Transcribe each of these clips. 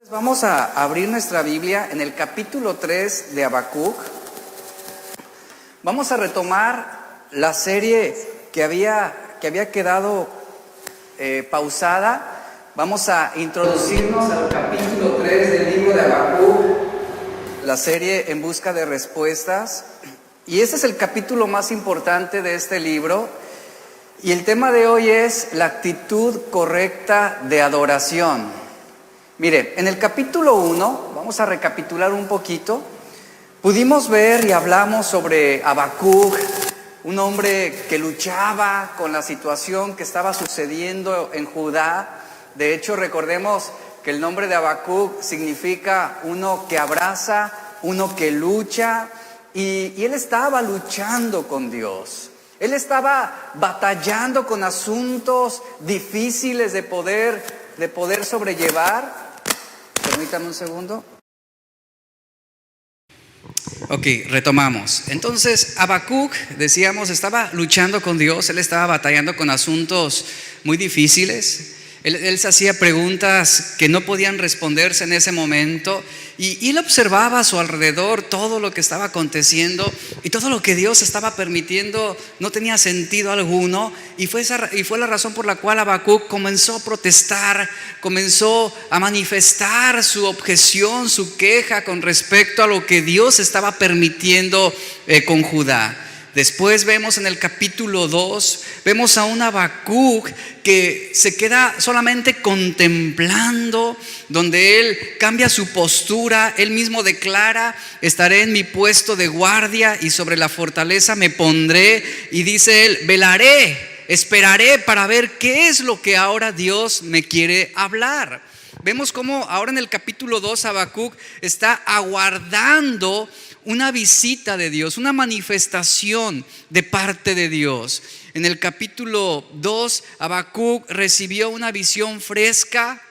Vamos a abrir nuestra Biblia en el capítulo 3 de Habacuc. Vamos a retomar la serie que había quedado pausada. Vamos a introducirnos al capítulo 3 del libro de Habacuc, la serie En Busca de Respuestas. Y este es el capítulo más importante de este libro. Y el tema de hoy es la actitud correcta de adoración. Mire, en el capítulo 1, vamos a recapitular un poquito, pudimos ver y hablamos sobre Habacuc, un hombre que luchaba con la situación que estaba sucediendo en Judá. De hecho, recordemos que el nombre de Habacuc significa uno que abraza, uno que lucha, y él estaba luchando con Dios. Él estaba batallando con asuntos difíciles de poder sobrellevar. Permítame un segundo. Ok, retomamos. Entonces, Habacuc, decíamos, estaba luchando con Dios. Él estaba batallando con asuntos muy difíciles. Él se hacía preguntas que no podían responderse en ese momento. Y él observaba a su alrededor todo lo que estaba aconteciendo. Y todo lo que Dios estaba permitiendo no tenía sentido alguno. Y fue la razón por la cual Habacuc comenzó a protestar, comenzó a manifestar su objeción, su queja con respecto a lo que Dios estaba permitiendo con Judá. Después vemos en el capítulo 2, vemos a un Habacuc que se queda solamente contemplando, donde él cambia su postura. Él mismo declara: estaré en mi puesto de guardia y sobre la fortaleza me pondré. Y dice él: velaré, esperaré para ver qué es lo que ahora Dios me quiere hablar. Vemos cómo ahora en el capítulo 2 Habacuc está aguardando una visita de Dios, una manifestación de parte de Dios. En el capítulo 2 Habacuc recibió una visión fresca,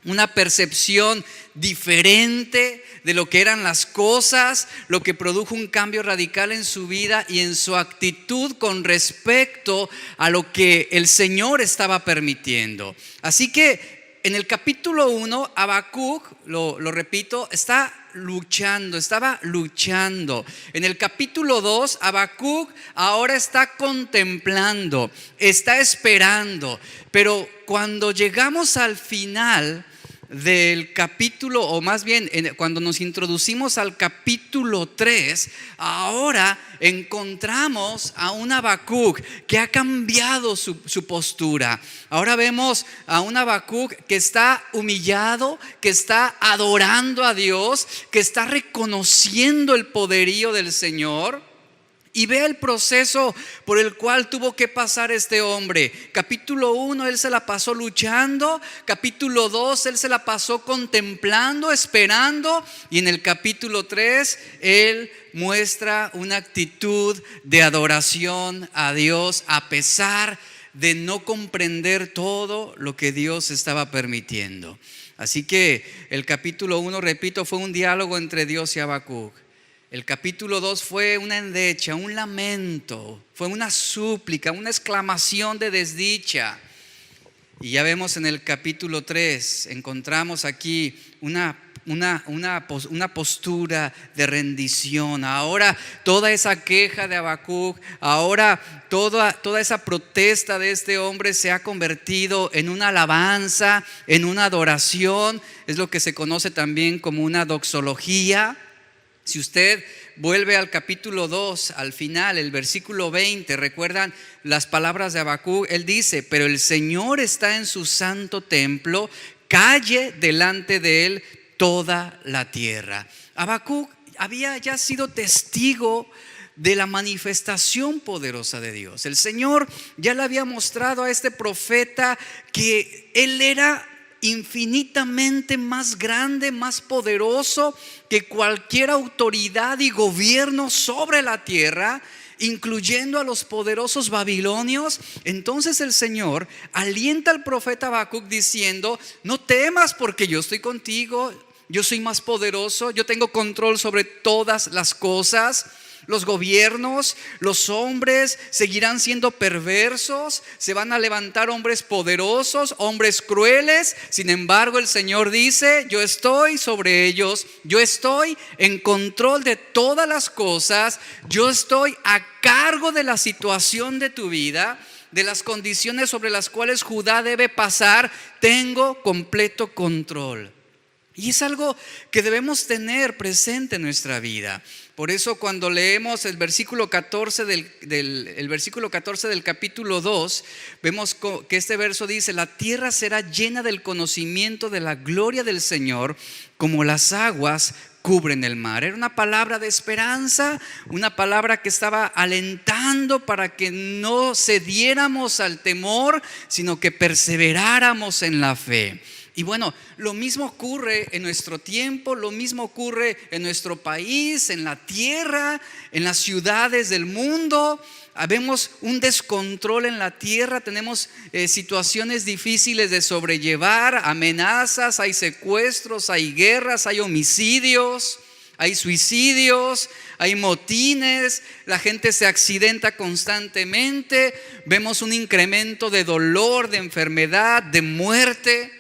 una percepción diferente de lo que eran las cosas, lo que produjo un cambio radical en su vida y en su actitud con respecto a lo que el Señor estaba permitiendo. Así que en el capítulo 1, Habacuc, lo repito, estaba luchando. En el capítulo 2, Habacuc ahora está contemplando, está esperando. Pero cuando llegamos al final del capítulo, o más bien cuando nos introducimos al capítulo 3, ahora encontramos a un Habacuc que ha cambiado su postura. Ahora vemos a un Habacuc que está humillado, que está adorando a Dios, que está reconociendo el poderío del Señor. Y ve el proceso por el cual tuvo que pasar este hombre. Capítulo 1, él se la pasó luchando. Capítulo 2, él se la pasó contemplando, esperando. Y en el capítulo 3, él muestra una actitud de adoración a Dios, a pesar de no comprender todo lo que Dios estaba permitiendo. Así que el capítulo 1, repito, fue un diálogo entre Dios y Habacuc. El capítulo 2 fue una endecha, un lamento, fue una súplica, una exclamación de desdicha. Y ya vemos en el capítulo 3, encontramos aquí una postura de rendición. Ahora toda esa queja de Habacuc, ahora toda esa protesta de este hombre se ha convertido en una alabanza, en una adoración. Es lo que se conoce también como una doxología. Si usted vuelve al capítulo 2, al final, el versículo 20, recuerdan las palabras de Habacuc. Él dice: pero el Señor está en su santo templo, calle delante de él toda la tierra. Habacuc había ya sido testigo de la manifestación poderosa de Dios. El Señor ya le había mostrado a este profeta que él era infinitamente más grande, más poderoso que cualquier autoridad y gobierno sobre la tierra, incluyendo a los poderosos babilonios. Entonces el Señor alienta al profeta Habacuc diciendo: no temas, porque yo estoy contigo, yo soy más poderoso, yo tengo control sobre todas las cosas. los gobiernos, los hombres seguirán siendo perversos, se van a levantar hombres poderosos, hombres crueles. Sin embargo, el Señor dice: yo estoy sobre ellos, yo estoy en control de todas las cosas, yo estoy a cargo de la situación de tu vida, de las condiciones sobre las cuales Judá debe pasar. Tengo completo control. Y es algo que debemos tener presente en nuestra vida. Por eso cuando leemos el versículo 14 del capítulo 2, vemos que este verso dice: la tierra será llena del conocimiento de la gloria del Señor, como las aguas cubren el mar. Era una palabra de esperanza, una palabra que estaba alentando para que no cediéramos al temor, sino que perseveráramos en la fe. Y bueno, lo mismo ocurre en nuestro tiempo, lo mismo ocurre en nuestro país, en la tierra, en las ciudades del mundo. Vemos un descontrol en la tierra, tenemos situaciones difíciles de sobrellevar, amenazas, hay secuestros, hay guerras, hay homicidios, hay suicidios, hay motines, la gente se accidenta constantemente, vemos un incremento de dolor, de enfermedad, de muerte.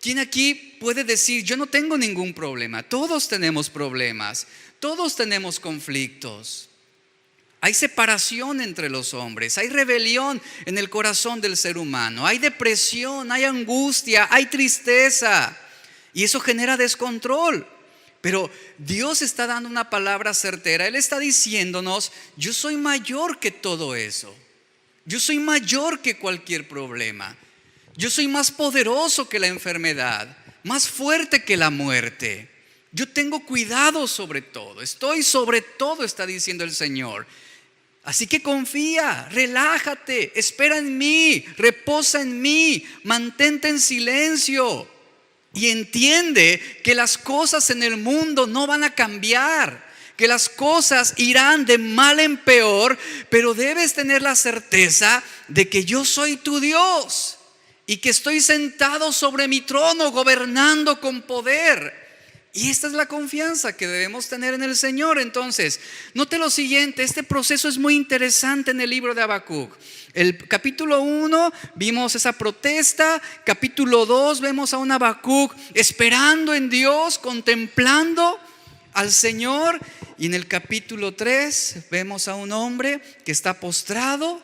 ¿Quién aquí puede decir: yo no tengo ningún problema? Todos tenemos problemas, todos tenemos conflictos. Hay separación entre los hombres, hay rebelión en el corazón del ser humano, hay depresión, hay angustia, hay tristeza, y eso genera descontrol. Pero Dios está dando una palabra certera. Él está diciéndonos: yo soy mayor que todo eso, yo soy mayor que cualquier problema. Yo soy más poderoso que la enfermedad, más fuerte que la muerte. Yo tengo cuidado sobre todo, estoy sobre todo, está diciendo el Señor. Así que confía, relájate, espera en mí, reposa en mí, mantente en silencio y entiende que las cosas en el mundo no van a cambiar, que las cosas irán de mal en peor, pero debes tener la certeza de que yo soy tu Dios y que estoy sentado sobre mi trono, gobernando con poder. Y esta es la confianza que debemos tener en el Señor. Entonces, note lo siguiente: este proceso es muy interesante en el libro de Habacuc. El capítulo 1 vimos esa protesta, capítulo 2 vemos a un Habacuc esperando en Dios, contemplando al Señor, y en el capítulo 3 vemos a un hombre que está postrado,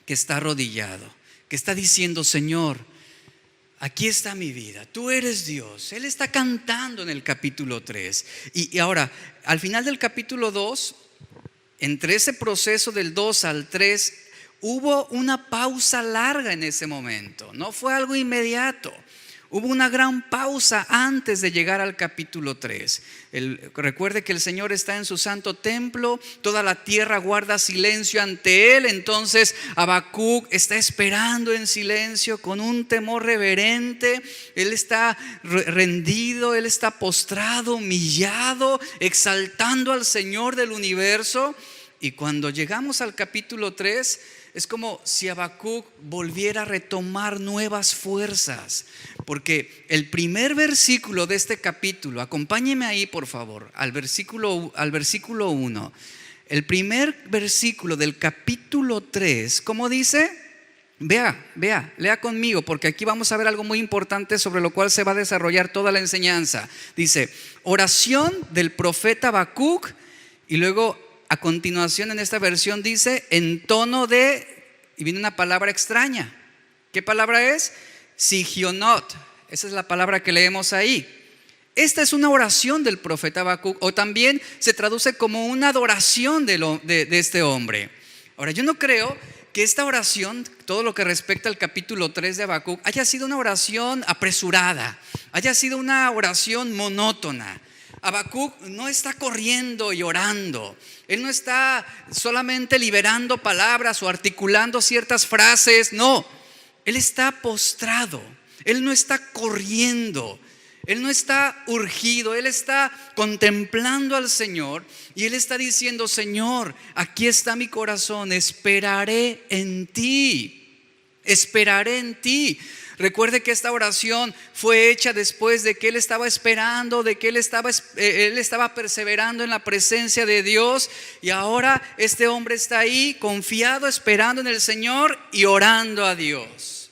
que está arrodillado, que está diciendo: Señor, aquí está mi vida, tú eres Dios. Él está cantando en el capítulo 3. Y ahora, al final del capítulo 2, entre ese proceso del 2 al 3, hubo una pausa larga en ese momento. No fue algo inmediato. Hubo una gran pausa antes de llegar al capítulo 3. Recuerde que el Señor está en su santo templo, toda la tierra guarda silencio ante Él. Entonces Habacuc está esperando en silencio con un temor reverente. Él está rendido, él está postrado, humillado, exaltando al Señor del universo. Y cuando llegamos al capítulo 3, es como si Habacuc volviera a retomar nuevas fuerzas, porque el primer versículo de este capítulo, acompáñeme ahí por favor, al versículo 1. El primer versículo del capítulo 3, ¿cómo dice? Lea conmigo, porque aquí vamos a ver algo muy importante sobre lo cual se va a desarrollar toda la enseñanza. Dice: oración del profeta Habacuc, y luego a continuación en esta versión dice: en tono de, y viene una palabra extraña. ¿Qué palabra es? Sigionot. Esa es la palabra que leemos ahí. Esta es una oración del profeta Habacuc, o también se traduce como una adoración de este hombre. Ahora, yo no creo que esta oración, todo lo que respecta al capítulo 3 de Habacuc, haya sido una oración apresurada, haya sido una oración monótona. Habacuc no está corriendo y orando. Él no está solamente liberando palabras o articulando ciertas frases. No, él está postrado. Él no está corriendo. Él no está urgido. Él está contemplando al Señor. Y él está diciendo: Señor, aquí está mi corazón. Esperaré en ti. Esperaré en ti. Recuerde que esta oración fue hecha después de que él estaba esperando, de que él estaba perseverando en la presencia de Dios. Y ahora este hombre está ahí confiado, esperando en el Señor y orando a Dios.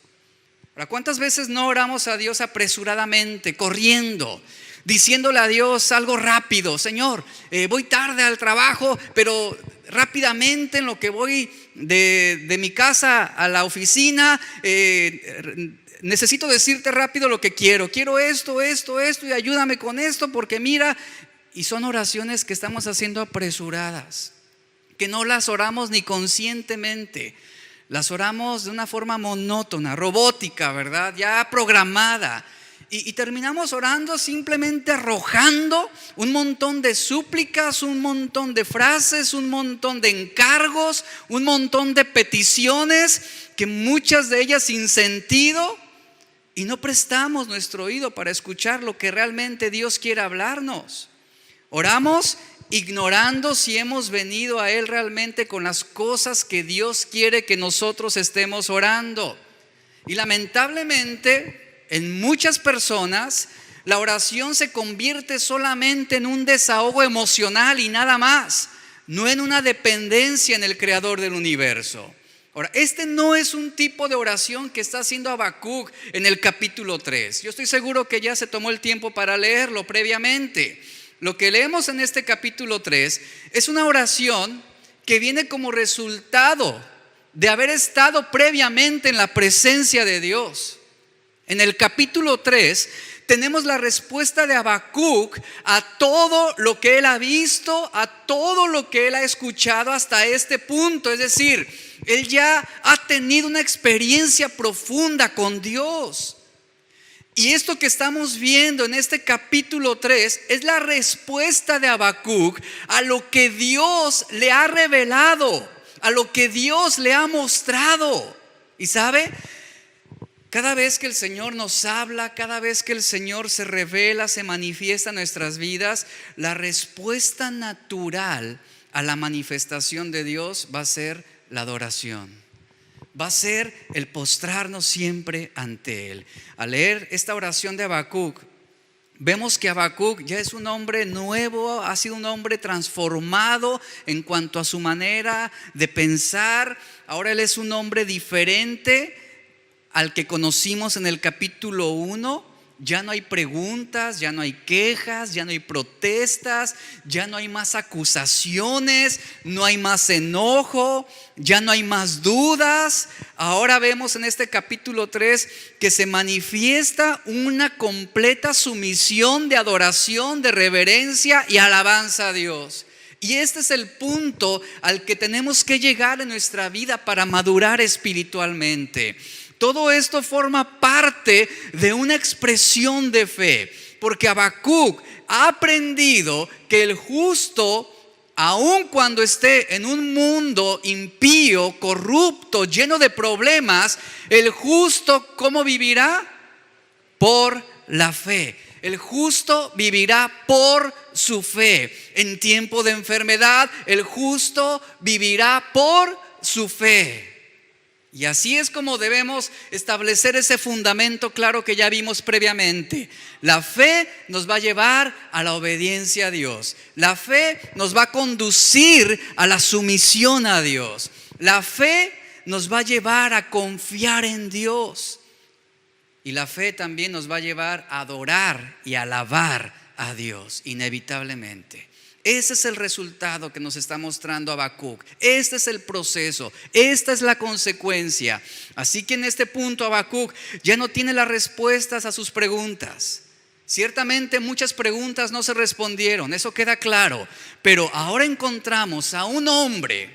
Ahora, ¿cuántas veces no oramos a Dios apresuradamente, corriendo, diciéndole a Dios algo rápido? Señor, voy tarde al trabajo, pero rápidamente en lo que voy de mi casa a la oficina, necesito decirte rápido lo que quiero. Quiero esto y ayúdame con esto porque mira. Y son oraciones que estamos haciendo apresuradas, que no las oramos ni conscientemente. Las oramos de una forma monótona, robótica, ¿verdad? Ya programada. Y terminamos orando simplemente arrojando un montón de súplicas, un montón de frases, un montón de encargos, un montón de peticiones, que muchas de ellas sin sentido, y no prestamos nuestro oído para escuchar lo que realmente Dios quiere hablarnos. Oramos ignorando si hemos venido a Él realmente con las cosas que Dios quiere que nosotros estemos orando. Y lamentablemente en muchas personas la oración se convierte solamente en un desahogo emocional y nada más, no en una dependencia en el Creador del universo. Ahora, este no es un tipo de oración que está haciendo Habacuc en el capítulo 3. Yo estoy seguro que ya se tomó el tiempo para leerlo previamente. Lo que leemos en este capítulo 3 es una oración que viene como resultado de haber estado previamente en la presencia de Dios. En el capítulo 3 tenemos la respuesta de Habacuc a todo lo que él ha visto, a todo lo que él ha escuchado hasta este punto. Es decir, él ya ha tenido una experiencia profunda con Dios. Y esto que estamos viendo en este capítulo 3 es la respuesta de Habacuc a lo que Dios le ha revelado, a lo que Dios le ha mostrado. ¿Y sabe? Cada vez que el Señor nos habla, cada vez que el Señor se revela, se manifiesta en nuestras vidas, la respuesta natural a la manifestación de Dios va a ser la adoración. Va a ser el postrarnos siempre ante Él. Al leer esta oración de Habacuc, vemos que Habacuc ya es un hombre nuevo, ha sido un hombre transformado en cuanto a su manera de pensar. Ahora él es un hombre diferente al que conocimos en el capítulo 1. Ya no hay preguntas, ya no hay quejas, ya no hay protestas, ya no hay más acusaciones, no hay más enojo, ya no hay más dudas. Ahora vemos en este capítulo 3 que se manifiesta una completa sumisión de adoración, de reverencia y alabanza a Dios. Y este es el punto al que tenemos que llegar en nuestra vida para madurar espiritualmente. Todo esto forma parte de una expresión de fe, porque Habacuc ha aprendido que el justo, aun cuando esté en un mundo impío, corrupto, lleno de problemas, el justo, ¿cómo vivirá? Por la fe. El justo vivirá por su fe. En tiempo de enfermedad, el justo vivirá por su fe. Y así es como debemos establecer ese fundamento claro que ya vimos previamente. La fe nos va a llevar a la obediencia a Dios. La fe nos va a conducir a la sumisión a Dios. La fe nos va a llevar a confiar en Dios. Y la fe también nos va a llevar a adorar y alabar a Dios, inevitablemente. Ese es el resultado que nos está mostrando Habacuc. Este es el proceso, esta es la consecuencia. Así que en este punto Habacuc ya no tiene las respuestas a sus preguntas. Ciertamente muchas preguntas no se respondieron, eso queda claro. Pero ahora encontramos a un hombre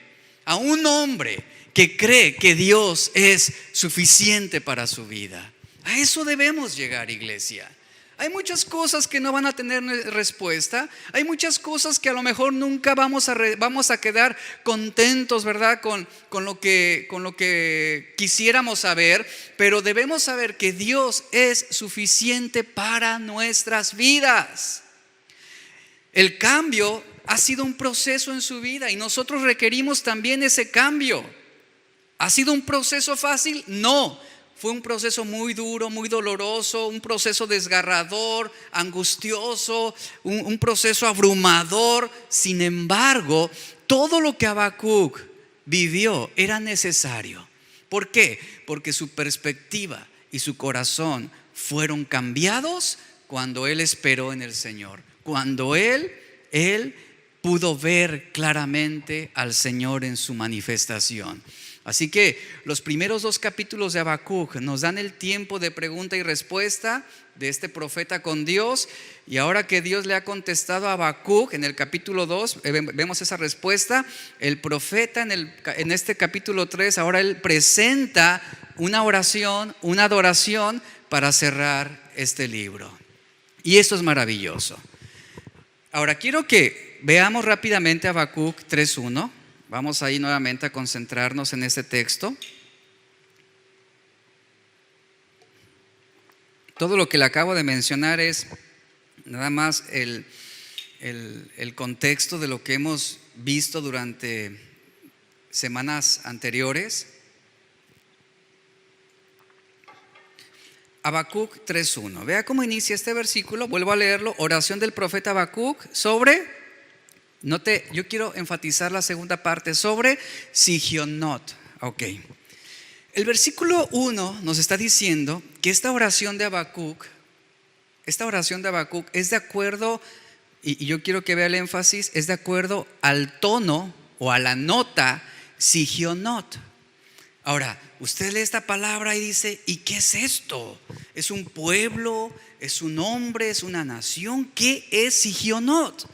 que cree que Dios es suficiente para su vida. A eso debemos llegar, iglesia. Hay muchas cosas que no van a tener respuesta. Hay muchas cosas que a lo mejor nunca vamos a quedar contentos, ¿verdad? Con lo que quisiéramos saber. Pero debemos saber que Dios es suficiente para nuestras vidas. El cambio ha sido un proceso en su vida y nosotros requerimos también ese cambio. ¿Ha sido un proceso fácil? No. fue un proceso muy duro, muy doloroso, un proceso desgarrador, angustioso, un proceso abrumador. Sin embargo, todo lo que Habacuc vivió era necesario. ¿Por qué? Porque su perspectiva y su corazón fueron cambiados cuando él esperó en el Señor. Cuando él pudo ver claramente al Señor en su manifestación. Así que los primeros 2 capítulos de Habacuc nos dan el tiempo de pregunta y respuesta de este profeta con Dios. Y ahora que Dios le ha contestado a Habacuc en el capítulo 2, vemos esa respuesta. El profeta en este capítulo 3, ahora él presenta una oración, una adoración para cerrar este libro. Y esto es maravilloso. Ahora quiero que veamos rápidamente Habacuc 3:1. Vamos ahí nuevamente a concentrarnos en este texto. Todo lo que le acabo de mencionar es nada más el contexto de lo que hemos visto durante semanas anteriores. Habacuc 3:1. Vea cómo inicia este versículo. Vuelvo a leerlo. Oración del profeta Habacuc sobre... yo quiero enfatizar la segunda parte, sobre Sigionot. Ok. El versículo 1 nos está diciendo que esta oración de Habacuc es de acuerdo, y yo quiero que vea el énfasis, es de acuerdo al tono o a la nota Sigionot. Ahora, usted lee esta palabra y dice, ¿y qué es esto? ¿Es un pueblo? ¿Es un hombre? ¿Es una nación? ¿Qué es Sigionot?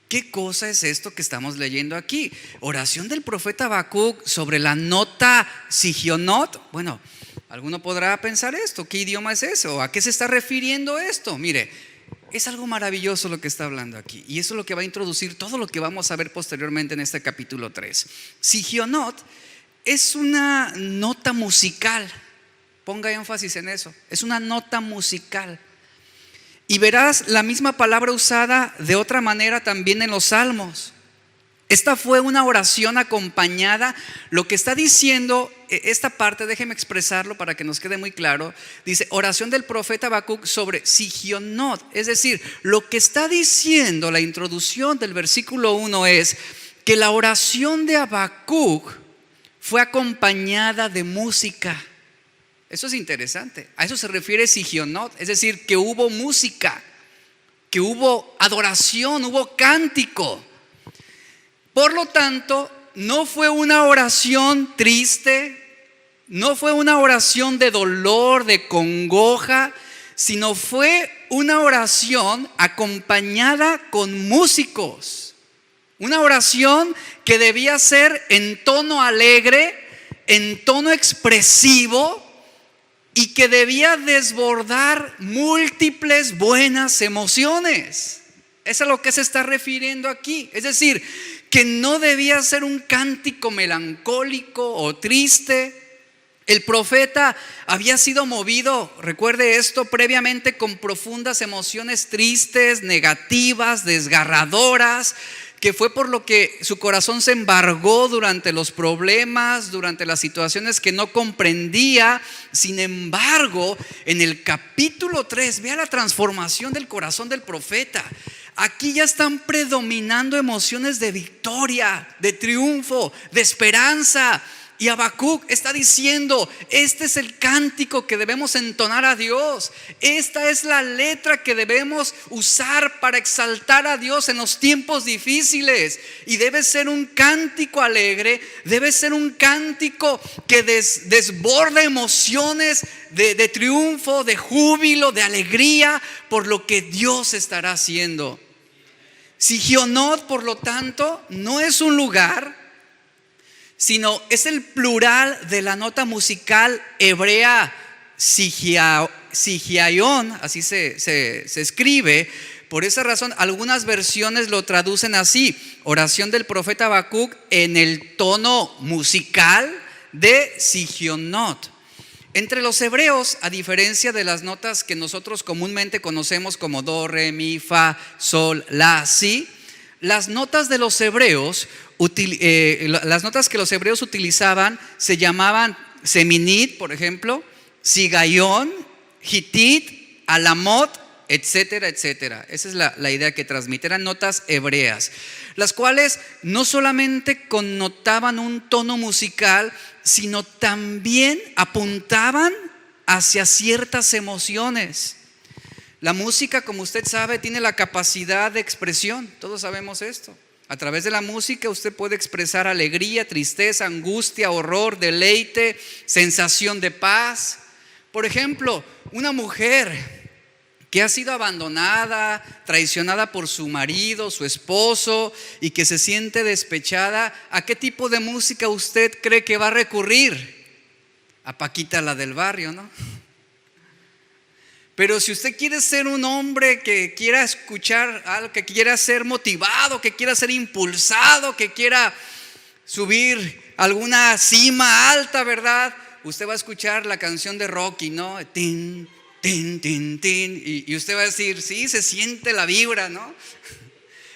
¿Qué cosa es esto que estamos leyendo aquí? Oración del profeta Habacuc sobre la nota Sigionot. Bueno, alguno podrá pensar esto, ¿qué idioma es eso? ¿A qué se está refiriendo esto? Mire, es algo maravilloso lo que está hablando aquí. Y eso es lo que va a introducir todo lo que vamos a ver posteriormente en este capítulo 3. Sigionot es una nota musical. Ponga énfasis en eso. Es una nota musical. Y verás la misma palabra usada de otra manera también en los Salmos. Esta fue una oración acompañada. Lo que está diciendo esta parte, déjeme expresarlo para que nos quede muy claro. Dice, oración del profeta Habacuc sobre Sigionot. Es decir, lo que está diciendo la introducción del versículo 1 es que la oración de Habacuc fue acompañada de música. Eso es interesante. A eso se refiere Sigionot. Es decir, que hubo música, que hubo adoración, hubo cántico. Por lo tanto, no fue una oración triste, no fue una oración de dolor, de congoja, sino fue una oración acompañada con músicos. Una oración que debía ser en tono alegre, en tono expresivo, y que debía desbordar múltiples buenas emociones. Eso es a lo que se está refiriendo aquí. Es decir, que no debía ser un cántico melancólico o triste. El profeta había sido movido, recuerde esto, previamente con profundas emociones tristes, negativas, desgarradoras, que fue por lo que su corazón se embargó durante los problemas, durante las situaciones que no comprendía. Sin embargo, en el capítulo 3, vea la transformación del corazón del profeta. Aquí ya están predominando emociones de victoria, de triunfo, de esperanza. Y Habacuc está diciendo, este es el cántico que debemos entonar a Dios. Esta es la letra que debemos usar para exaltar a Dios en los tiempos difíciles. Y debe ser un cántico alegre, debe ser un cántico que desborde emociones de triunfo, de júbilo, de alegría por lo que Dios estará haciendo. Sigionot, por lo tanto, no es un lugar, sino es el plural de la nota musical hebrea Sigiaion, así se escribe. Por esa razón, algunas versiones lo traducen así: oración del profeta Habacuc en el tono musical de Sigionot. Entre los hebreos, a diferencia de las notas que nosotros comúnmente conocemos como do, re, mi, fa, sol, la, si, las notas de los hebreos, las notas que los hebreos utilizaban se llamaban seminit, por ejemplo, Sigaión, Hitit, Alamot, etcétera, etcétera. Esa es la idea que transmite. Eran notas hebreas, las cuales no solamente connotaban un tono musical, sino también apuntaban hacia ciertas emociones. La música, como usted sabe, tiene la capacidad de expresión. Todos sabemos esto. A través de la música usted puede expresar alegría, tristeza, angustia, horror, deleite, sensación de paz. Por ejemplo, una mujer que ha sido abandonada, traicionada por su marido, su esposo, y que se siente despechada, ¿a qué tipo de música usted cree que va a recurrir? A Paquita, la del barrio, ¿no? Pero si usted quiere ser un hombre que quiera escuchar algo, que quiera ser motivado, que quiera ser impulsado, que quiera subir alguna cima alta, ¿verdad? Usted va a escuchar la canción de Rocky, ¿no? Tin, tin, tin, tin. Y usted va a decir, sí, se siente la vibra, ¿no?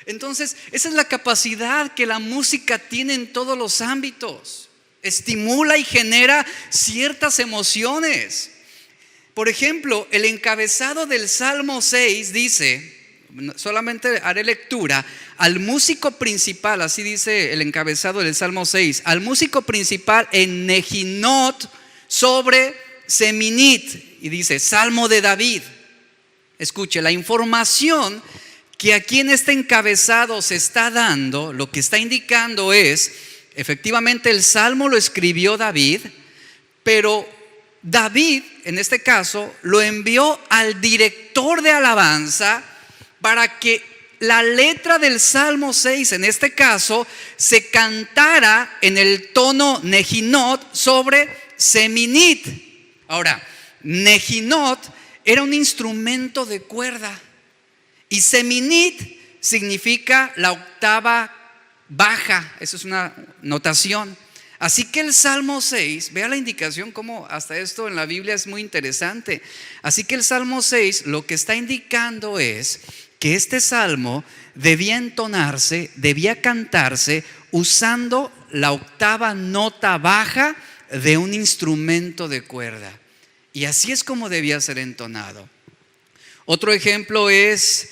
Entonces, esa es la capacidad que la música tiene en todos los ámbitos. Estimula y genera ciertas emociones. Por ejemplo, el encabezado del Salmo 6 dice, solamente haré lectura, al músico principal, así dice el encabezado del Salmo 6, al músico principal en Nejinot sobre Seminit, y dice, Salmo de David. Escuche, la información que aquí en este encabezado se está dando, lo que está indicando es, efectivamente el Salmo lo escribió David, pero David, en este caso, lo envió al director de alabanza para que la letra del Salmo 6, en este caso, se cantara en el tono Nejinot sobre Seminit. Ahora, Nejinot era un instrumento de cuerda y Seminit significa la octava baja. Eso es una notación. Así que el Salmo 6, vea la indicación como hasta esto en la Biblia es muy interesante. Así que el Salmo 6 lo que está indicando es que este salmo debía entonarse, debía cantarse usando la octava nota baja de un instrumento de cuerda. Y así es como debía ser entonado. Otro ejemplo es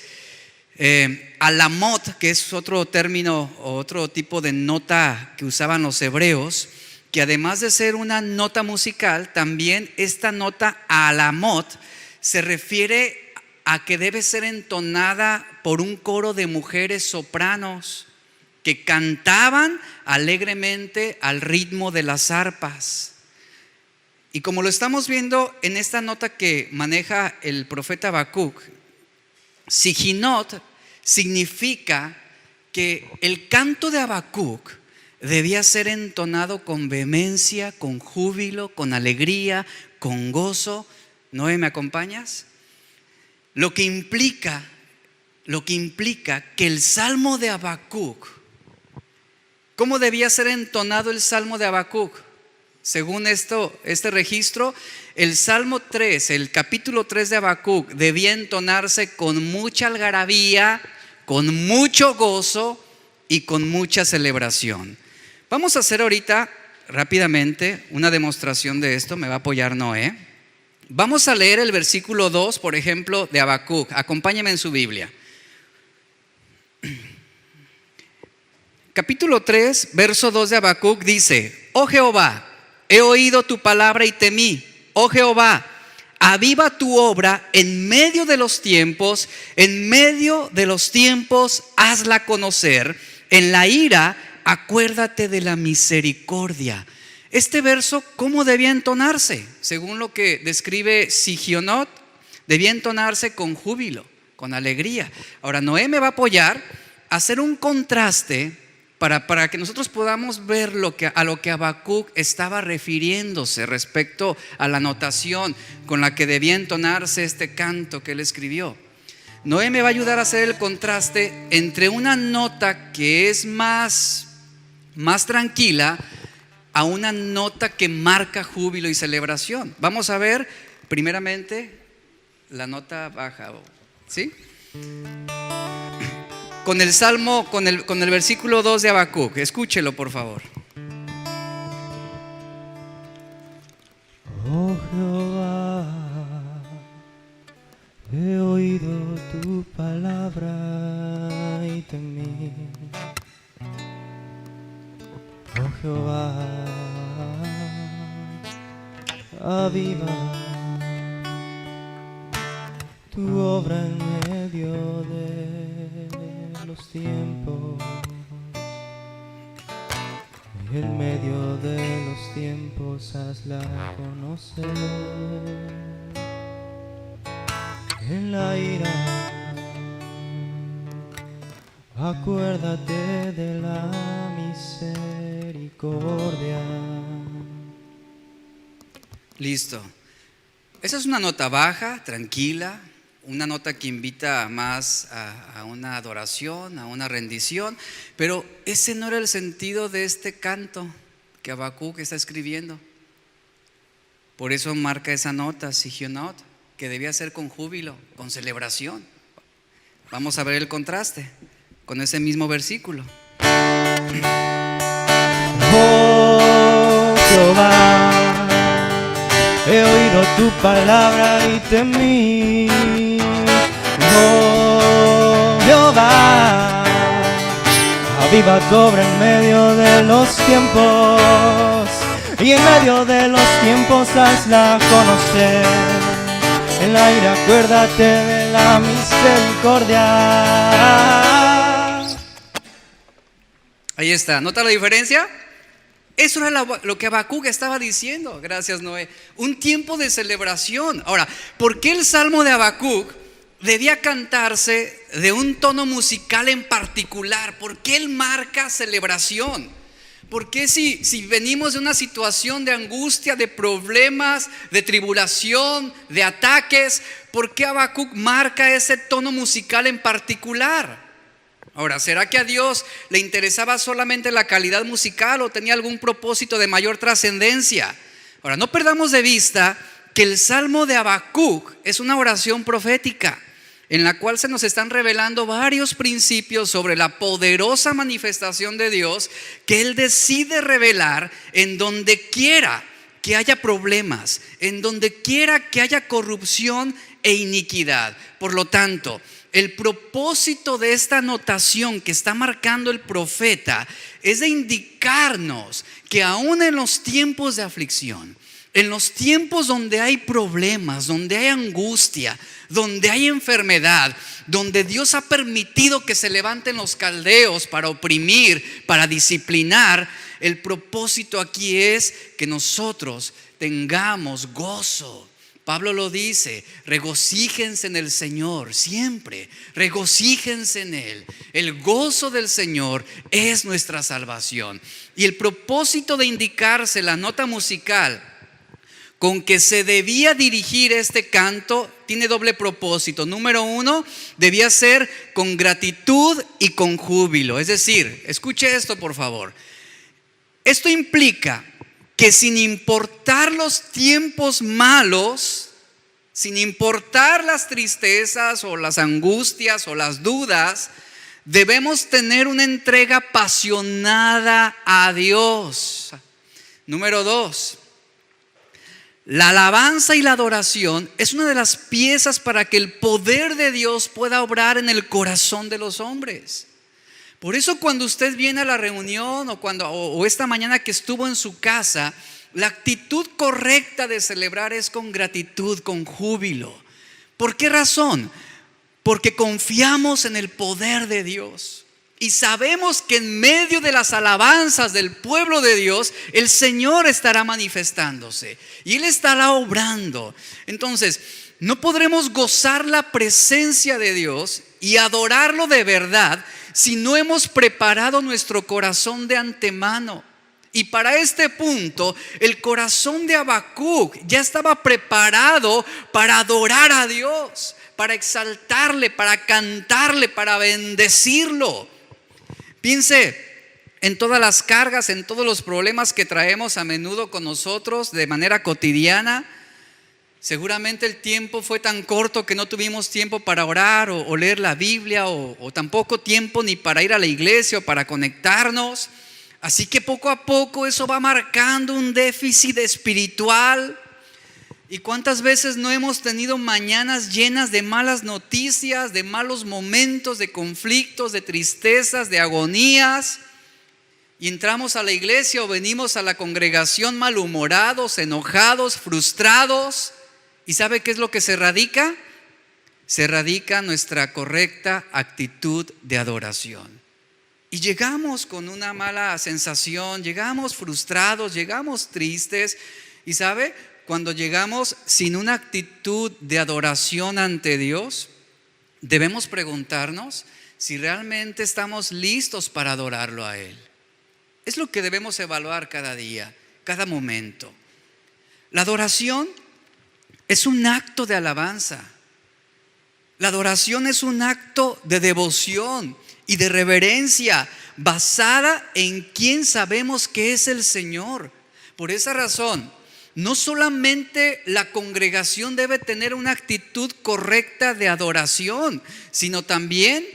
Alamot, que es otro término o otro tipo de nota que usaban los hebreos, que además de ser una nota musical, también esta nota Alamot se refiere a que debe ser entonada por un coro de mujeres sopranos que cantaban alegremente al ritmo de las arpas. Y como lo estamos viendo en esta nota que maneja el profeta Habacuc, Siginot significa que el canto de Habacuc debía ser entonado con vehemencia, con júbilo, con alegría, con gozo. ¿Noé, me acompañas? Lo que implica que el salmo de Habacuc, ¿cómo debía ser entonado el salmo de Habacuc? Según este registro, el Salmo 3, el capítulo 3 de Habacuc debía entonarse con mucha algarabía, con mucho gozo y con mucha celebración. Vamos a hacer ahorita rápidamente una demostración de esto, me va a apoyar Noé. Vamos a leer el versículo 2, por ejemplo, de Habacuc. Acompáñame en su Biblia. Capítulo 3, verso 2 de Habacuc dice: Oh Jehová, he oído tu palabra y temí. Oh Jehová, aviva tu obra en medio de los tiempos, en medio de los tiempos hazla conocer. En la ira, acuérdate de la misericordia. Este verso, ¿cómo debía entonarse? Según lo que describe Sigionot, debía entonarse con júbilo, con alegría. Ahora, Noé me va a apoyar a hacer un contraste para que nosotros podamos ver a lo que Habacuc estaba refiriéndose respecto a la notación con la que debía entonarse este canto que él escribió. Noé me va a ayudar a hacer el contraste entre una nota que es más tranquila a una nota que marca júbilo y celebración. Vamos a ver primeramente la nota baja, ¿sí? Con el salmo, con el versículo 2 de Habacuc. Escúchelo, por favor. Oh Jehová, y temí. Oh Jehová, aviva tu obra en medio de los tiempos. En medio de los tiempos hazla conocer. En la ira acuérdate de la misericordia. Listo. Esa es una nota baja, tranquila, una nota que invita más a una adoración, a una rendición, pero ese no era el sentido de este canto que Habacuc está escribiendo. Por eso marca esa nota, Sigionot, que debía ser con júbilo, con celebración. Vamos a ver el contraste con ese mismo versículo. Oh Jehová, he oído tu palabra y temí. Oh Jehová, aviva tu obra en medio de los tiempos, y en medio de los tiempos hazla conocer. En la ira acuérdate de la misericordia. Ahí está, ¿nota la diferencia? Eso era lo que Habacuc estaba diciendo. Gracias, Noé. Un tiempo de celebración. Ahora, ¿por qué el salmo de Habacuc debía cantarse de un tono musical en particular? ¿Por qué él marca celebración? ¿Por qué si venimos de una situación de angustia, de problemas, de tribulación, de ataques, por qué Habacuc marca ese tono musical en particular? Ahora, ¿será que a Dios le interesaba solamente la calidad musical o tenía algún propósito de mayor trascendencia? Ahora, no perdamos de vista que el Salmo de Habacuc es una oración profética en la cual se nos están revelando varios principios sobre la poderosa manifestación de Dios que Él decide revelar en donde quiera que haya problemas, en donde quiera que haya corrupción e iniquidad. Por lo tanto, el propósito de esta anotación que está marcando el profeta es de indicarnos que aún en los tiempos de aflicción, en los tiempos donde hay problemas, donde hay angustia, donde hay enfermedad, donde Dios ha permitido que se levanten los caldeos para oprimir, para disciplinar, el propósito aquí es que nosotros tengamos gozo. Pablo lo dice, regocíjense en el Señor siempre, regocíjense en Él. El gozo del Señor es nuestra salvación. Y el propósito de indicarse la nota musical con que se debía dirigir este canto tiene doble propósito. Número uno, debía ser con gratitud y con júbilo. Es decir, escuche esto por favor. Esto implica que sin importar los tiempos malos, sin importar las tristezas o las angustias o las dudas, debemos tener una entrega apasionada a Dios. Número dos, la alabanza y la adoración es una de las piezas para que el poder de Dios pueda obrar en el corazón de los hombres. Por eso cuando usted viene a la reunión o esta mañana que estuvo en su casa, la actitud correcta de celebrar es con gratitud, con júbilo. ¿Por qué razón? Porque confiamos en el poder de Dios. Y sabemos que en medio de las alabanzas del pueblo de Dios, el Señor estará manifestándose y Él estará obrando. Entonces, no podremos gozar la presencia de Dios y adorarlo de verdad si no hemos preparado nuestro corazón de antemano. Y para este punto, el corazón de Habacuc ya estaba preparado para adorar a Dios, para exaltarle, para cantarle, para bendecirlo. Piense en todas las cargas, en todos los problemas que traemos a menudo con nosotros de manera cotidiana. Seguramente el tiempo fue tan corto que no tuvimos tiempo para orar o leer la Biblia o tampoco tiempo ni para ir a la iglesia o para conectarnos. Así que poco a poco eso va marcando un déficit espiritual. ¿Y cuántas veces no hemos tenido mañanas llenas de malas noticias, de malos momentos, de conflictos, de tristezas, de agonías? Y entramos a la iglesia o venimos a la congregación malhumorados, enojados, frustrados. ¿Y sabe qué es lo que se radica? Se radica nuestra correcta actitud de adoración. Y llegamos con una mala sensación, llegamos frustrados, llegamos tristes. ¿Y sabe? Cuando llegamos sin una actitud de adoración ante Dios, debemos preguntarnos si realmente estamos listos para adorarlo a Él. Es lo que debemos evaluar cada día, cada momento. La adoración es un acto de alabanza. La adoración es un acto de devoción y de reverencia basada en quién sabemos que es el Señor. Por esa razón, no solamente la congregación debe tener una actitud correcta de adoración, sino también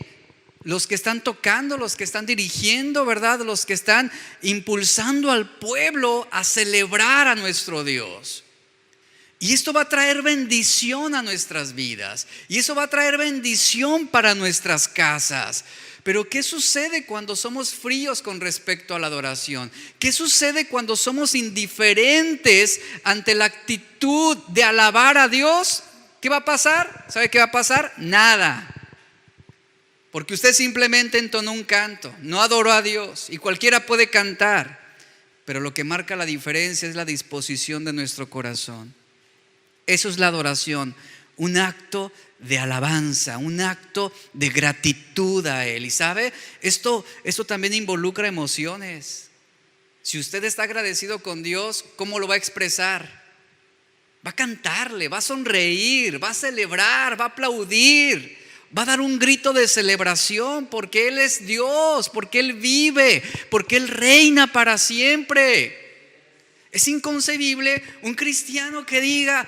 los que están tocando, los que están dirigiendo, ¿verdad? Los que están impulsando al pueblo a celebrar a nuestro Dios. Y esto va a traer bendición a nuestras vidas. Y eso va a traer bendición para nuestras casas. Pero ¿qué sucede cuando somos fríos con respecto a la adoración? ¿Qué sucede cuando somos indiferentes ante la actitud de alabar a Dios? ¿Qué va a pasar? ¿Sabe qué va a pasar? Nada. Porque usted simplemente entonó un canto, no adoró a Dios. Y cualquiera puede cantar. Pero lo que marca la diferencia es la disposición de nuestro corazón. Eso es la adoración, un acto de alabanza, un acto de gratitud a Él. Y sabe, esto también involucra emociones. Si usted está agradecido con Dios, ¿cómo lo va a expresar? Va a cantarle, va a sonreír, va a celebrar, va a aplaudir, va a dar un grito de celebración porque Él es Dios, porque Él vive, porque Él reina para siempre. Es inconcebible un cristiano que diga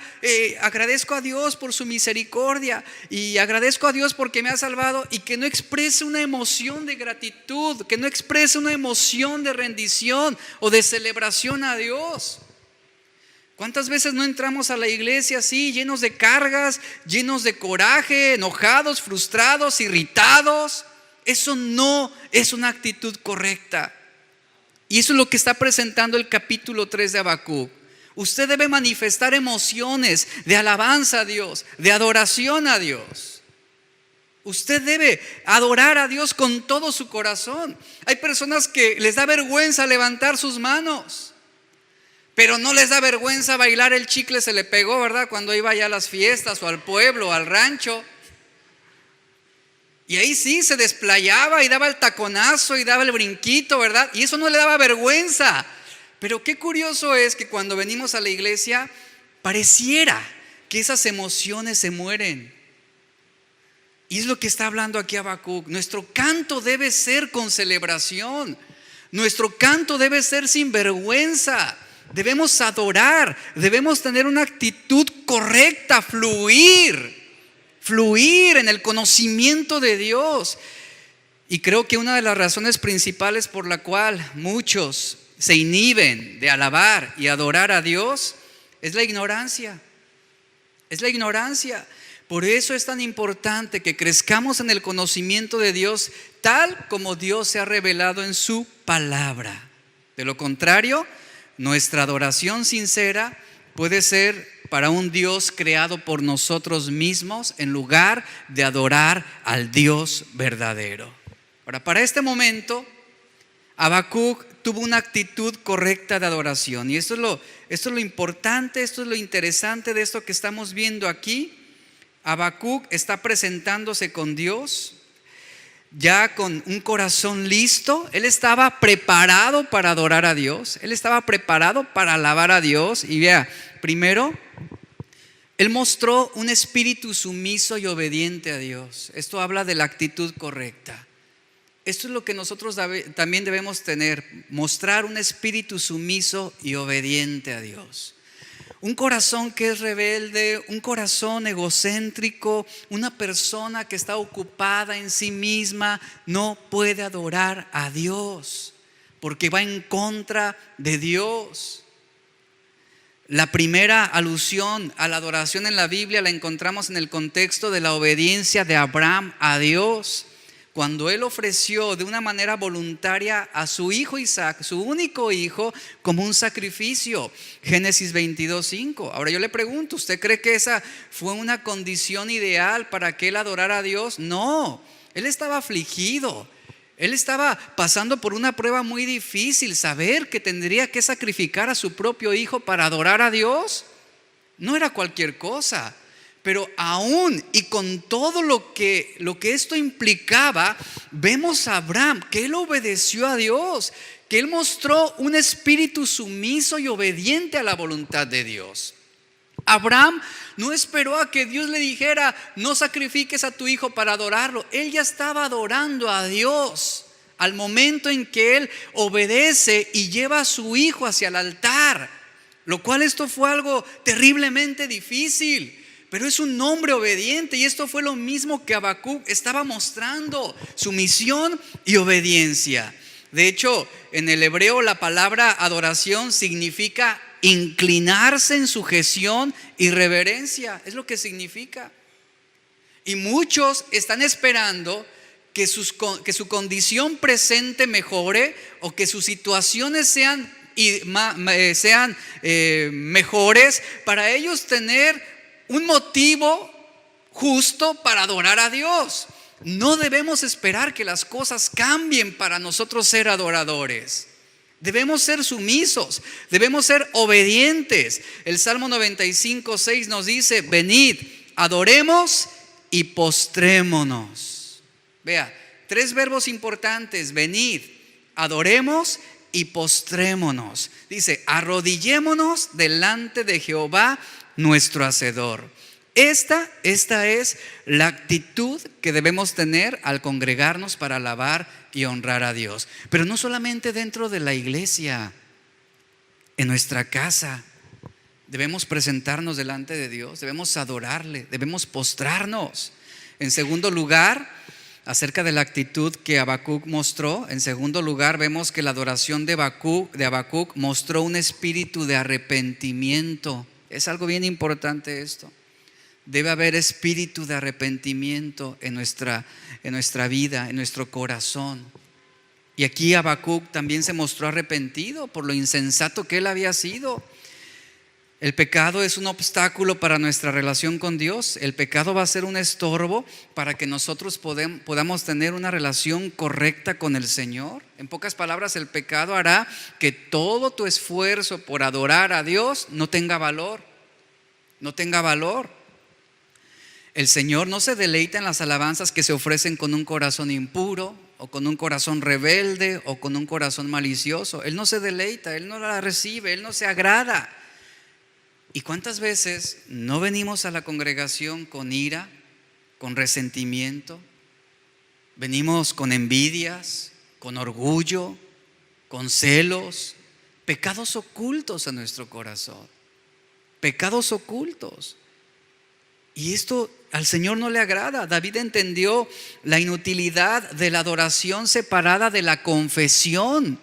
agradezco a Dios por su misericordia y agradezco a Dios porque me ha salvado, y que no exprese una emoción de gratitud, que no exprese una emoción de rendición o de celebración a Dios. ¿Cuántas veces no entramos a la iglesia así, llenos de cargas, llenos de coraje, enojados, frustrados, irritados? Eso no es una actitud correcta. Y eso es lo que está presentando el capítulo 3 de Habacuc. Usted debe manifestar emociones de alabanza a Dios, de adoración a Dios. Usted debe adorar a Dios con todo su corazón. Hay personas que les da vergüenza levantar sus manos, pero no les da vergüenza bailar el chicle se le pegó, ¿verdad? Cuando iba ya a las fiestas o al pueblo o al rancho. Y ahí sí se desplayaba y daba el taconazo y daba el brinquito, ¿verdad? Y eso no le daba vergüenza. Pero qué curioso es que cuando venimos a la iglesia pareciera que esas emociones se mueren. Y es lo que está hablando aquí Habacuc. Nuestro canto debe ser con celebración. Nuestro canto debe ser sin vergüenza. Debemos adorar, debemos tener una actitud correcta, fluir en el conocimiento de Dios. Y creo que una de las razones principales por la cual muchos se inhiben de alabar y adorar a Dios es la ignorancia. Es la ignorancia. Por eso es tan importante que crezcamos en el conocimiento de Dios tal como Dios se ha revelado en su palabra. De lo contrario, nuestra adoración sincera puede ser para un Dios creado por nosotros mismos en lugar de adorar al Dios verdadero. Ahora, para este momento, Habacuc tuvo una actitud correcta de adoración. Y esto es lo importante, esto es lo interesante de esto que estamos viendo aquí. Habacuc está presentándose con Dios ya con un corazón listo. Él estaba preparado para adorar a Dios. Él estaba preparado para alabar a Dios. Y vea, primero, él mostró un espíritu sumiso y obediente a Dios. Esto habla de la actitud correcta. Esto es lo que nosotros también debemos tener, mostrar un espíritu sumiso y obediente a Dios. Un corazón que es rebelde, un corazón egocéntrico, una persona que está ocupada en sí misma, no puede adorar a Dios porque va en contra de Dios. La primera alusión a la adoración en la Biblia la encontramos en el contexto de la obediencia de Abraham a Dios, cuando él ofreció de una manera voluntaria a su hijo Isaac, su único hijo, como un sacrificio. Génesis 22:5. Ahora yo le pregunto, ¿usted cree que esa fue una condición ideal para que él adorara a Dios? No, él estaba afligido. Él estaba pasando por una prueba muy difícil. Saber que tendría que sacrificar a su propio hijo para adorar a Dios no era cualquier cosa. Pero aún y con todo lo que esto implicaba, vemos a Abraham que él obedeció a Dios, que él mostró un espíritu sumiso y obediente a la voluntad de Dios. Abraham no esperó a que Dios le dijera: no sacrifiques a tu hijo para adorarlo. Él ya estaba adorando a Dios al momento en que él obedece y lleva a su hijo hacia el altar, lo cual esto fue algo terriblemente difícil. Pero es un hombre obediente, y esto fue lo mismo que Habacuc estaba mostrando: sumisión y obediencia. De hecho, en el hebreo la palabra adoración significa inclinarse en sujeción y reverencia. Es lo que significa. Y muchos están esperando que su condición presente mejore, o que sus situaciones sean mejores, para ellos tener un motivo justo para adorar a Dios. No debemos esperar que las cosas cambien para nosotros ser adoradores. Debemos ser sumisos, debemos ser obedientes. El Salmo 95:6 nos dice: venid, adoremos y postrémonos. Vea, 3 verbos importantes: venid, adoremos y postrémonos. Dice: arrodillémonos delante de Jehová nuestro Hacedor. Esta es la actitud que debemos tener al congregarnos para alabar y honrar a Dios. Pero no solamente dentro de la iglesia, en nuestra casa debemos presentarnos delante de Dios, debemos adorarle, debemos postrarnos. En segundo lugar, acerca de la actitud que Habacuc mostró, en segundo lugar vemos que la adoración de Habacuc mostró un espíritu de arrepentimiento. Es algo bien importante esto. Debe haber espíritu de arrepentimiento en nuestra vida, en nuestro corazón. Y aquí Habacuc también se mostró arrepentido por lo insensato que él había sido. El pecado es un obstáculo para nuestra relación con Dios. El pecado va a ser un estorbo para que nosotros podamos tener una relación correcta con el Señor. En pocas palabras, el pecado hará que todo tu esfuerzo por adorar a Dios no tenga valor. No tenga valor. El Señor no se deleita en las alabanzas que se ofrecen con un corazón impuro, o con un corazón rebelde, o con un corazón malicioso. Él no se deleita, Él no la recibe, Él no se agrada. ¿Y cuántas veces no venimos a la congregación con ira, con resentimiento? Venimos con envidias, con orgullo, con celos, pecados ocultos en nuestro corazón. Pecados ocultos. Y esto al Señor no le agrada. David entendió la inutilidad de la adoración separada de la confesión.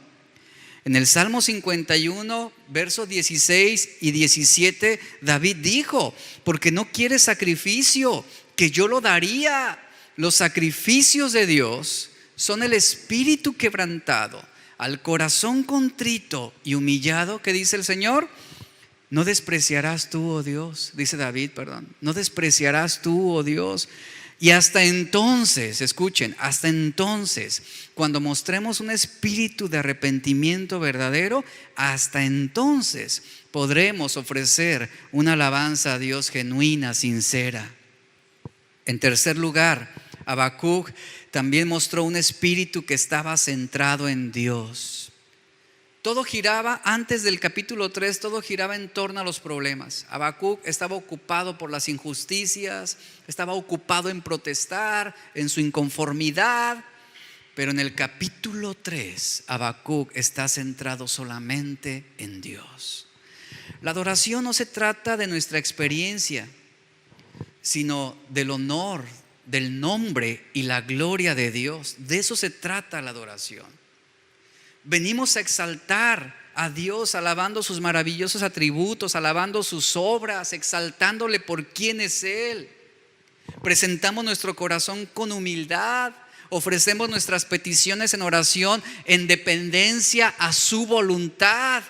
En el Salmo 51, versos 16 y 17, David dijo: porque no quieres sacrificio, que yo lo daría. Los sacrificios de Dios son el espíritu quebrantado, al corazón contrito y humillado. ¿Qué dice el Señor? No despreciarás tú, oh Dios, dice David, no despreciarás tú, oh Dios. Y hasta entonces, escuchen, hasta entonces, cuando mostremos un espíritu de arrepentimiento verdadero, hasta entonces podremos ofrecer una alabanza a Dios genuina, sincera. En tercer lugar, Habacuc también mostró un espíritu que estaba centrado en Dios. Todo giraba, antes del capítulo 3, todo giraba en torno a los problemas. Habacuc estaba ocupado por las injusticias, estaba ocupado en protestar, en su inconformidad. Pero en el capítulo 3, Habacuc está centrado solamente en Dios. La adoración no se trata de nuestra experiencia, sino del honor, del nombre y la gloria de Dios. De eso se trata la adoración. Venimos a exaltar a Dios, alabando sus maravillosos atributos, alabando sus obras, exaltándole por quién es Él. Presentamos nuestro corazón con humildad, ofrecemos nuestras peticiones en oración en dependencia a su voluntad.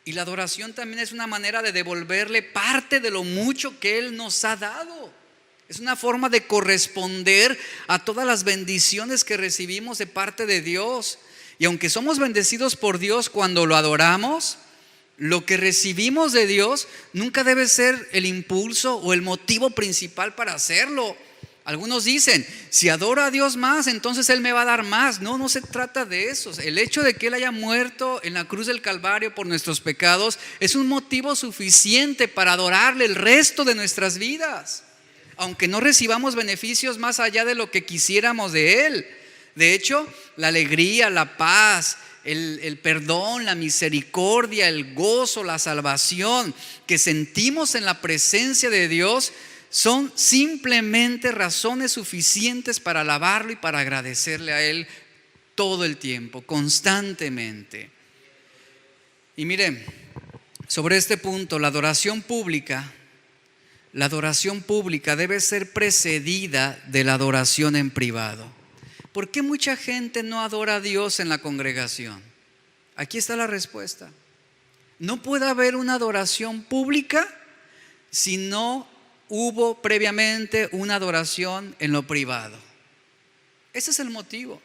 Y la adoración también es una manera de devolverle parte de lo mucho que Él nos ha dado. Es una forma de corresponder a todas las bendiciones que recibimos de parte de Dios. Y aunque somos bendecidos por Dios cuando lo adoramos, lo que recibimos de Dios nunca debe ser el impulso o el motivo principal para hacerlo. Algunos dicen, si adoro a Dios más, entonces Él me va a dar más. No, no se trata de eso. El hecho de que Él haya muerto en la cruz del Calvario por nuestros pecados es un motivo suficiente para adorarle el resto de nuestras vidas, aunque no recibamos beneficios más allá de lo que quisiéramos de Él. De hecho, la alegría, la paz, el perdón, la misericordia, el gozo, la salvación que sentimos en la presencia de Dios son simplemente razones suficientes para alabarlo y para agradecerle a Él todo el tiempo, constantemente. Y miren, sobre este punto, la adoración pública debe ser precedida de la adoración en privado. ¿Por qué mucha gente no adora a Dios en la congregación? Aquí está la respuesta. No puede haber una adoración pública si no hubo previamente una adoración en lo privado. Ese es el motivo,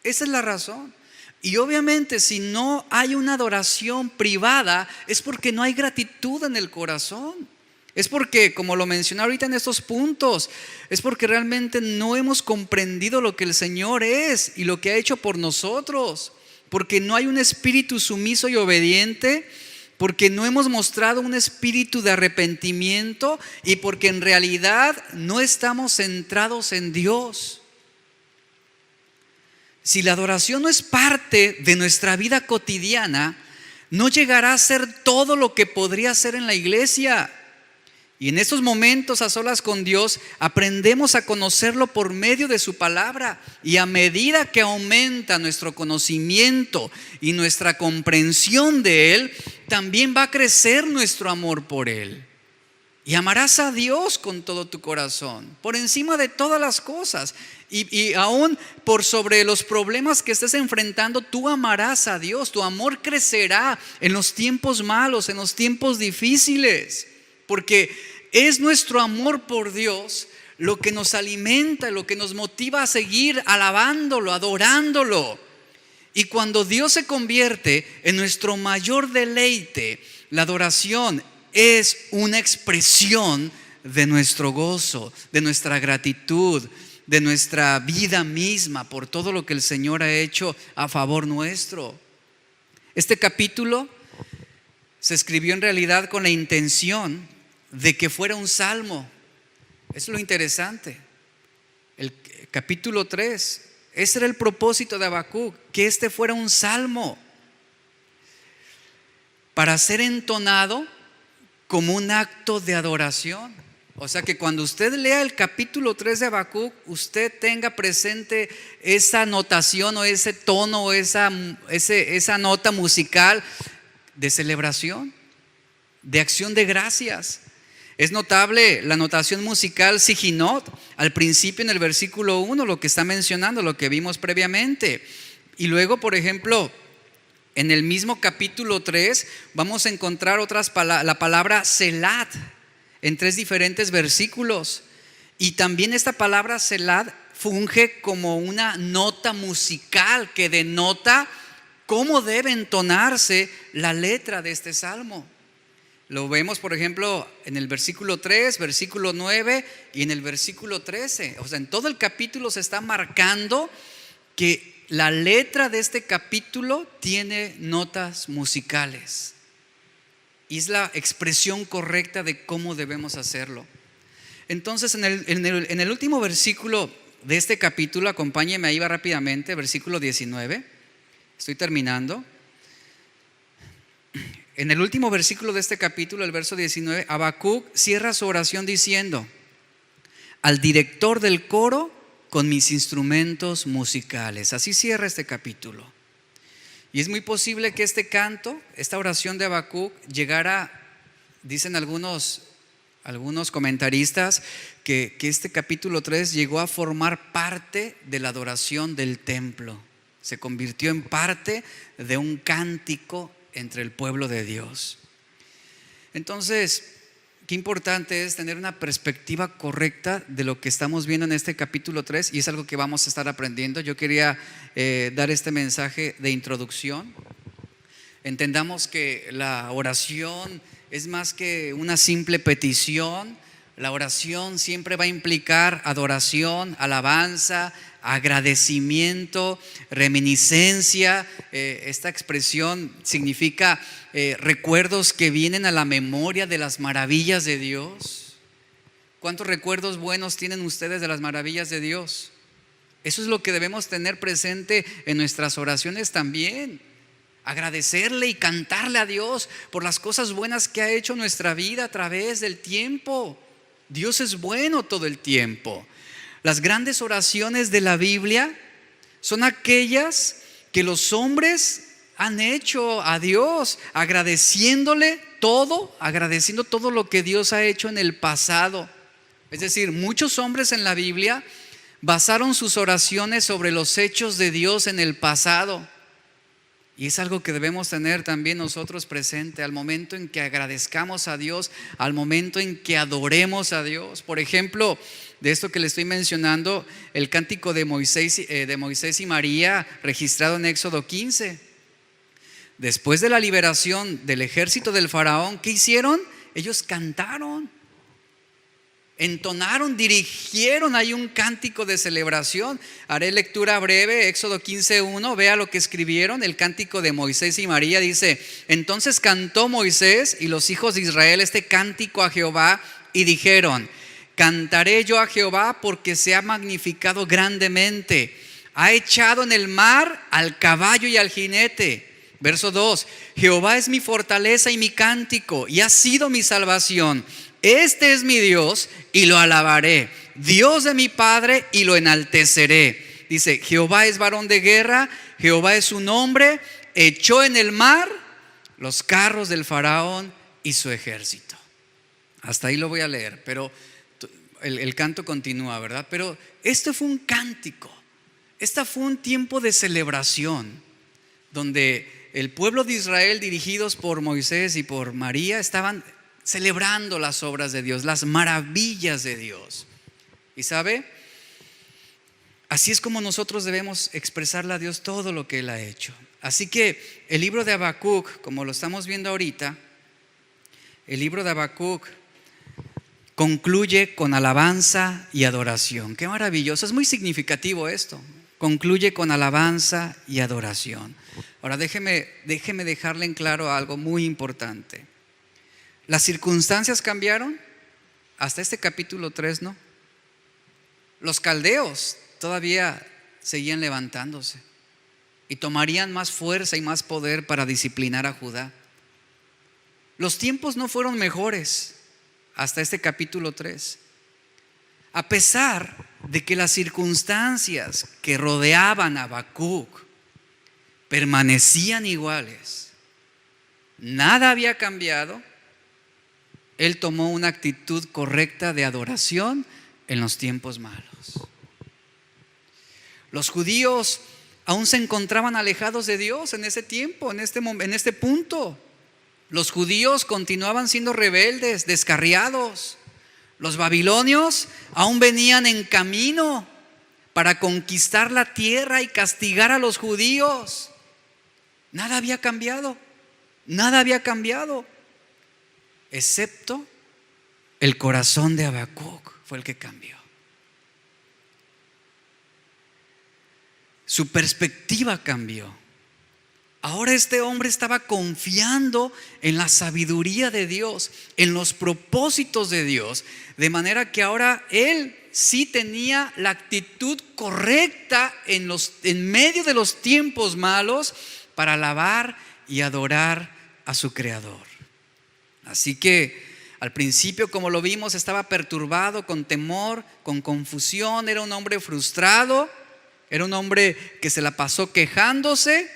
esa es la razón. Y obviamente si no hay una adoración privada es porque no hay gratitud en el corazón. Es porque, como lo mencioné ahorita en estos puntos, es porque realmente no hemos comprendido lo que el Señor es y lo que ha hecho por nosotros. Porque no hay un espíritu sumiso y obediente, porque no hemos mostrado un espíritu de arrepentimiento y porque en realidad no estamos centrados en Dios. Si la adoración no es parte de nuestra vida cotidiana, no llegará a ser todo lo que podría ser en la iglesia. Y en estos momentos a solas con Dios aprendemos a conocerlo por medio de su palabra. Y a medida que aumenta nuestro conocimiento y nuestra comprensión de Él, también va a crecer nuestro amor por Él. Y amarás a Dios con todo tu corazón, por encima de todas las cosas. Y aún por sobre los problemas que estés enfrentando, tú amarás a Dios. Tu amor crecerá en los tiempos malos, en los tiempos difíciles. Porque es nuestro amor por Dios lo que nos alimenta, lo que nos motiva a seguir alabándolo, adorándolo. Y cuando Dios se convierte en nuestro mayor deleite, la adoración es una expresión de nuestro gozo, de nuestra gratitud, de nuestra vida misma por todo lo que el Señor ha hecho a favor nuestro. Este capítulo se escribió en realidad con la intención de que fuera un salmo. Eso es lo interesante. El capítulo 3, ese era el propósito de Habacuc, que este fuera un salmo para ser entonado como un acto de adoración. O sea que cuando usted lea el capítulo 3 de Habacuc, usted tenga presente esa notación o ese tono o esa nota musical de celebración, de acción de gracias. Es notable la notación musical Siginot al principio en el versículo 1, lo que está mencionando, lo que vimos previamente. Y luego, por ejemplo, en el mismo capítulo 3 vamos a encontrar la palabra Selat en 3 diferentes versículos. Y también esta palabra Selat funge como una nota musical que denota cómo debe entonarse la letra de este salmo. Lo vemos, por ejemplo, en el versículo 3, versículo 9 y en el versículo 13. O sea, en todo el capítulo se está marcando que la letra de este capítulo tiene notas musicales. Y es la expresión correcta de cómo debemos hacerlo. Entonces, en el último versículo de este capítulo, acompáñeme ahí va rápidamente, versículo 19. Estoy terminando. En el último versículo de este capítulo, el verso 19, Habacuc cierra su oración diciendo: al director del coro con mis instrumentos musicales. Así cierra este capítulo. Y es muy posible que este canto, esta oración de Habacuc llegara, dicen algunos comentaristas, que este capítulo 3 llegó a formar parte de la adoración del templo. Se convirtió en parte de un cántico entre el pueblo de Dios. Entonces, qué importante es tener una perspectiva correcta de lo que estamos viendo en este capítulo 3, y es algo que vamos a estar aprendiendo. Yo quería dar este mensaje de introducción. Entendamos que la oración es más que una simple petición. La oración siempre va a implicar adoración, alabanza, agradecimiento, reminiscencia. Esta expresión significa recuerdos que vienen a la memoria de las maravillas de Dios. ¿Cuántos recuerdos buenos tienen ustedes de las maravillas de Dios? Eso es lo que debemos tener presente en nuestras oraciones también. Agradecerle y cantarle a Dios por las cosas buenas que ha hecho en nuestra vida a través del tiempo. Dios es bueno todo el tiempo. Las grandes oraciones de la Biblia son aquellas que los hombres han hecho a Dios, agradeciendo todo lo que Dios ha hecho en el pasado. Es decir, muchos hombres en la Biblia basaron sus oraciones sobre los hechos de Dios en el pasado. Y es algo que debemos tener también nosotros presente al momento en que agradezcamos a Dios, al momento en que adoremos a Dios. Por ejemplo, de esto que le estoy mencionando, el cántico de Moisés y María, registrado en Éxodo 15. Después de la liberación del ejército del faraón, ¿qué hicieron? Ellos cantaron, entonaron, dirigieron ahí un cántico de celebración. Haré lectura breve, Éxodo 15:1, vea lo que escribieron, el cántico de Moisés y María. Dice: entonces cantó Moisés y los hijos de Israel este cántico a Jehová y dijeron: cantaré yo a Jehová porque se ha magnificado grandemente, ha echado en el mar al caballo y al jinete. Verso 2: Jehová es mi fortaleza y mi cántico y ha sido mi salvación. Este es mi Dios y lo alabaré, Dios de mi Padre, y lo enalteceré. Dice: Jehová es varón de guerra, Jehová es su nombre, echó en el mar los carros del faraón y su ejército. Hasta ahí lo voy a leer, pero el canto continúa, ¿verdad? Pero este fue un cántico, este fue un tiempo de celebración, donde el pueblo de Israel, dirigidos por Moisés y por María, estaban celebrando las obras de Dios, las maravillas de Dios. Y sabe, así es como nosotros debemos expresarle a Dios todo lo que Él ha hecho. Así que el libro de Habacuc, como lo estamos viendo ahorita, el libro de Habacuc concluye con alabanza y adoración. Qué maravilloso, es muy significativo esto. Concluye con alabanza y adoración. Ahora déjeme dejarle en claro algo muy importante. Las circunstancias cambiaron, hasta este capítulo 3 no. Los caldeos todavía seguían levantándose y tomarían más fuerza y más poder para disciplinar a Judá. Los tiempos no fueron mejores hasta este capítulo 3. A pesar de que las circunstancias que rodeaban a Habacuc permanecían iguales, nada había cambiado. Él tomó una actitud correcta de adoración en los tiempos malos. Los judíos aún se encontraban alejados de Dios en ese tiempo, en este punto. Los judíos continuaban siendo rebeldes, descarriados. Los babilonios aún venían en camino para conquistar la tierra y castigar a los judíos. Nada había cambiado, excepto el corazón de Habacuc fue el que cambió. Su perspectiva cambió. Ahora este hombre estaba confiando en la sabiduría de Dios, en los propósitos de Dios, de manera que ahora él sí tenía la actitud correcta en medio de los tiempos malos para alabar y adorar a su Creador. Así que al principio, como lo vimos, estaba perturbado, con temor, con confusión. Era un hombre frustrado, era un hombre que se la pasó quejándose.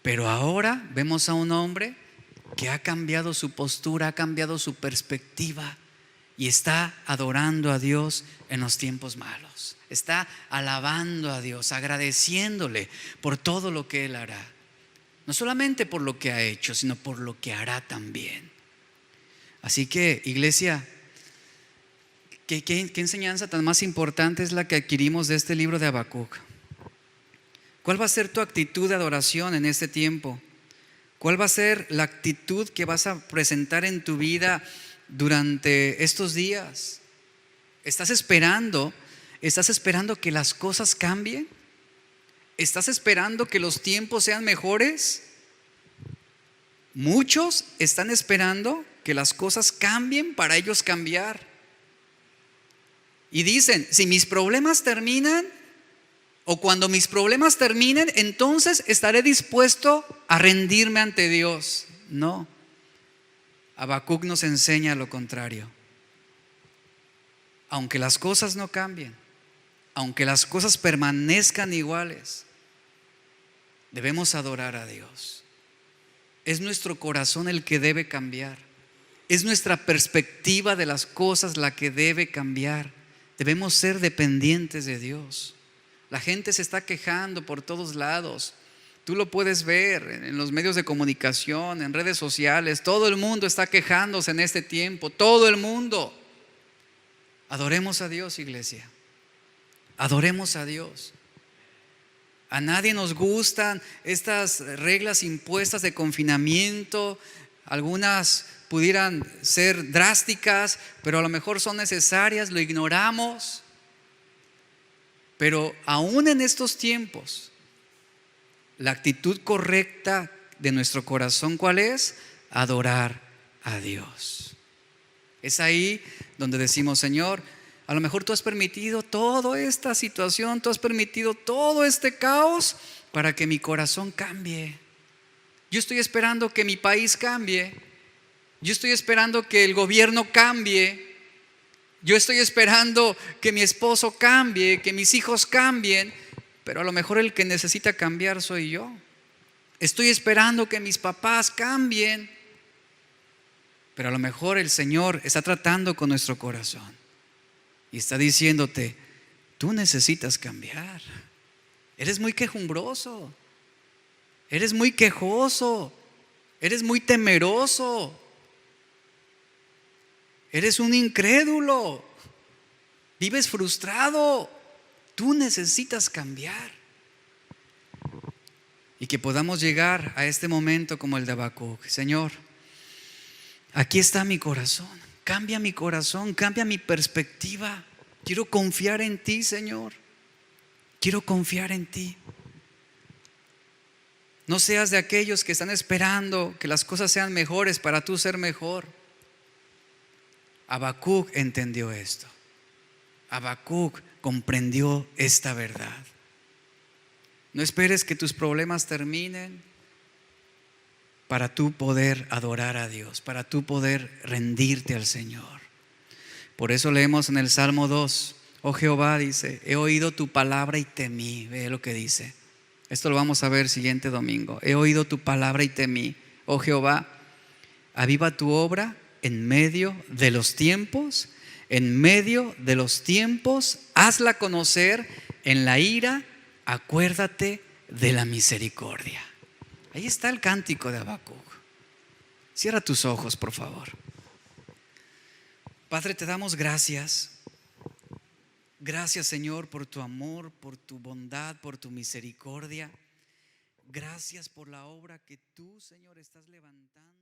Pero ahora vemos a un hombre que ha cambiado su postura, ha cambiado su perspectiva y está adorando a Dios en los tiempos malos. Está alabando a Dios, agradeciéndole por todo lo que Él hará. No solamente por lo que ha hecho, sino por lo que hará también. Así que, iglesia, ¿qué enseñanza tan más importante es la que adquirimos de este libro de Habacuc? ¿Cuál va a ser tu actitud de adoración en este tiempo? ¿Cuál va a ser la actitud que vas a presentar en tu vida durante estos días? ¿Estás esperando que las cosas cambien? ¿Estás esperando que los tiempos sean mejores? Muchos están esperando que las cosas cambien para ellos cambiar. Y dicen, si mis problemas terminan, o cuando mis problemas terminen, entonces estaré dispuesto a rendirme ante Dios. No. Habacuc nos enseña lo contrario. Aunque las cosas no cambien, aunque las cosas permanezcan iguales, debemos adorar a Dios. Es nuestro corazón el que debe cambiar. Es nuestra perspectiva de las cosas la que debe cambiar. Debemos ser dependientes de Dios. La gente se está quejando por todos lados. Tú lo puedes ver en los medios de comunicación, en redes sociales. Todo el mundo está quejándose en este tiempo. Todo el mundo. Adoremos a Dios, iglesia. Adoremos a Dios. A nadie nos gustan estas reglas impuestas de confinamiento. Algunas pudieran ser drásticas, pero a lo mejor son necesarias, lo ignoramos. Pero aún en estos tiempos, la actitud correcta de nuestro corazón, ¿cuál es? Adorar a Dios. Es ahí donde decimos, Señor, a lo mejor tú has permitido toda esta situación, tú has permitido todo este caos para que mi corazón cambie. Yo estoy esperando que mi país cambie. Yo estoy esperando que el gobierno cambie. Yo estoy esperando que mi esposo cambie, que mis hijos cambien, pero a lo mejor el que necesita cambiar soy yo. Estoy esperando que mis papás cambien, pero a lo mejor el Señor está tratando con nuestro corazón y está diciéndote, tú necesitas cambiar. Eres muy quejumbroso, eres muy quejoso, eres muy temeroso. Eres un incrédulo, vives frustrado, tú necesitas cambiar. Y que podamos llegar a este momento como el de Habacuc. Señor, aquí está mi corazón, cambia mi perspectiva. Quiero confiar en ti, Señor, quiero confiar en ti. No seas de aquellos que están esperando que las cosas sean mejores para tú ser mejor. Habacuc entendió esto. Habacuc comprendió esta verdad. No esperes que tus problemas terminen para tú poder adorar a Dios, para tú poder rendirte al Señor. Por eso leemos en el Salmo 2, oh Jehová, dice, he oído tu palabra y temí. Ve lo que dice. Esto lo vamos a ver siguiente domingo. He oído tu palabra y temí. Oh Jehová, aviva tu obra en medio de los tiempos, hazla conocer en la ira, acuérdate de la misericordia. Ahí está el cántico de Habacuc. Cierra tus ojos, por favor. Padre, te damos gracias. Gracias, Señor, por tu amor, por tu bondad, por tu misericordia. Gracias por la obra que tú, Señor, estás levantando.